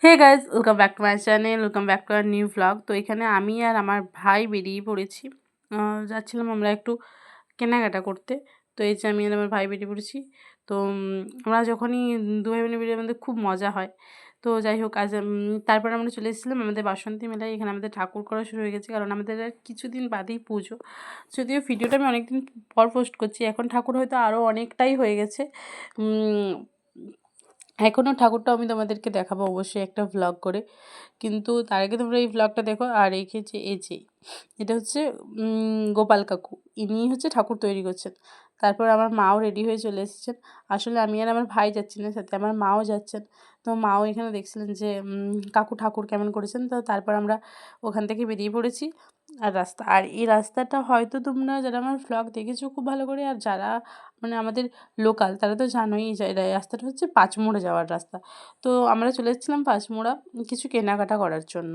Hey guys, welcome back to my channel, welcome back to our new vlog. তো এখানে আমি আর আমার ভাই বেরিয়ে পড়েছি। যাচ্ছিলাম আমরা একটু কেনাকাটা করতে। তো এই যে আমি আর আমার ভাই বেরিয়ে পড়েছি। তো আমরা যখনই দু ভাই বোনে বেরিয়ে আমাদের খুব মজা হয়। তো যাই হোক, আজ তারপর আমরা চলে এসেছিলাম আমাদের বাসন্তী মেলায়। এখানে আমাদের ঠাকুর করা শুরু হয়ে গেছে, কারণ আমাদের আর কিছুদিন বাদেই পুজো। যদিও ভিডিওটা আমি অনেকদিন পর পোস্ট করছি, এখন ঠাকুর হয়তো আরও অনেকটাই হয়ে গেছে। এখনও ঠাকুরটা আমি তোমাদেরকে দেখাবো অবশ্যই একটা ভ্লগ করে, কিন্তু তার আগে তোমরা এই ভ্লগটা দেখো। আর যে এটা হচ্ছে গোপাল কাকু, ইনি হচ্ছে ঠাকুর তৈরি করছেন। তারপর আমার মাও রেডি হয়ে চলে এসেছেন। আসলে আমি আর আমার ভাই যাচ্ছি না, সাথে আমার মাও যাচ্ছেন। তো মাও এখানে দেখছিলেন যে কাকু ঠাকুর কেমন করেছেন। তো তারপর আমরা ওখান থেকে বেরিয়ে পড়েছি। আর এই রাস্তাটা হয়তো তোমরা যারা আমার ভ্লগ দেখেছো খুব ভালো করে, আর যারা মানে আমাদের লোকাল তারা তো জানোই যে এই রাস্তাটা হচ্ছে পাঁচমোড়া যাওয়ার রাস্তা। তো আমরা চলে এসেছিলাম পাঁচমোড়া কিছু কেনাকাটা করার জন্য।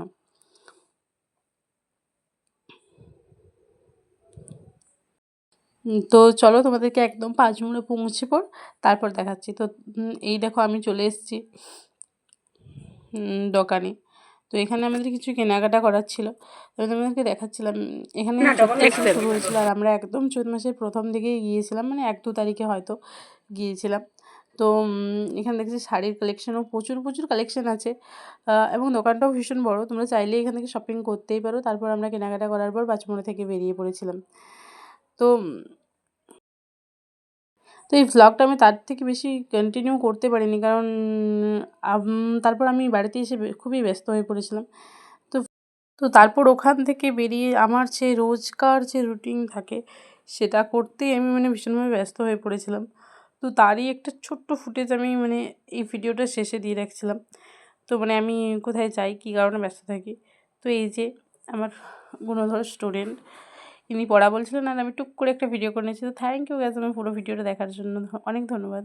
তো চলো তোমাদেরকে একদম পাঁচমোড়া পৌঁছে পর তারপর দেখাচ্ছি। তো এই দেখো আমি চলে এসেছি দোকানে। তো এখানে আমাদের কিছু কেনাকাটা করার ছিল, তো আমি তোমাদেরকে দেখাচ্ছিলাম। এখানে চৈত মাসে শুরু হয়েছিল, আর আমরা একদম চৈত মাসের প্রথম দিকেই গিয়েছিলাম, মানে 1-2 তারিখে হয়তো গিয়েছিলাম। তো এখানে দেখছি শাড়ির কালেকশানও প্রচুর প্রচুর কালেকশান আছে, এবং দোকানটাও ভীষণ বড়। তোমরা চাইলে এখান থেকে শপিং করতেই পারো। তারপর আমরা কেনাকাটা করার পর পাঁচমোড়া থেকে বেরিয়ে পড়েছিলাম। তো তো এই ভ্লগটা আমি তার থেকে বেশি কন্টিনিউ করতে পারিনি, কারণ তারপর আমি বাড়িতে এসে খুবই ব্যস্ত হয়ে পড়েছিলাম। তো তো তারপর ওখান থেকে বেরিয়ে আমার যে রোজকার যে রুটিন থাকে সেটা করতেই আমি মানে ভীষণভাবে ব্যস্ত হয়ে পড়েছিলাম। তো তারই একটা ছোট্ট ফুটেজ আমি মানে এই ভিডিওটা শেষে দিয়ে রাখছিলাম। তো মানে আমি কোথায় যাই, কী কারণে ব্যস্ত থাকি। তো এই যে আমার গুণধর স্টুডেন্ট, ইনি পড়া বলছিলেন আর আমি টুক করে একটা ভিডিও করে নিয়েছি। তো থ্যাংক ইউ গাইস আমার পুরো ভিডিওটা দেখার জন্য, অনেক ধন্যবাদ।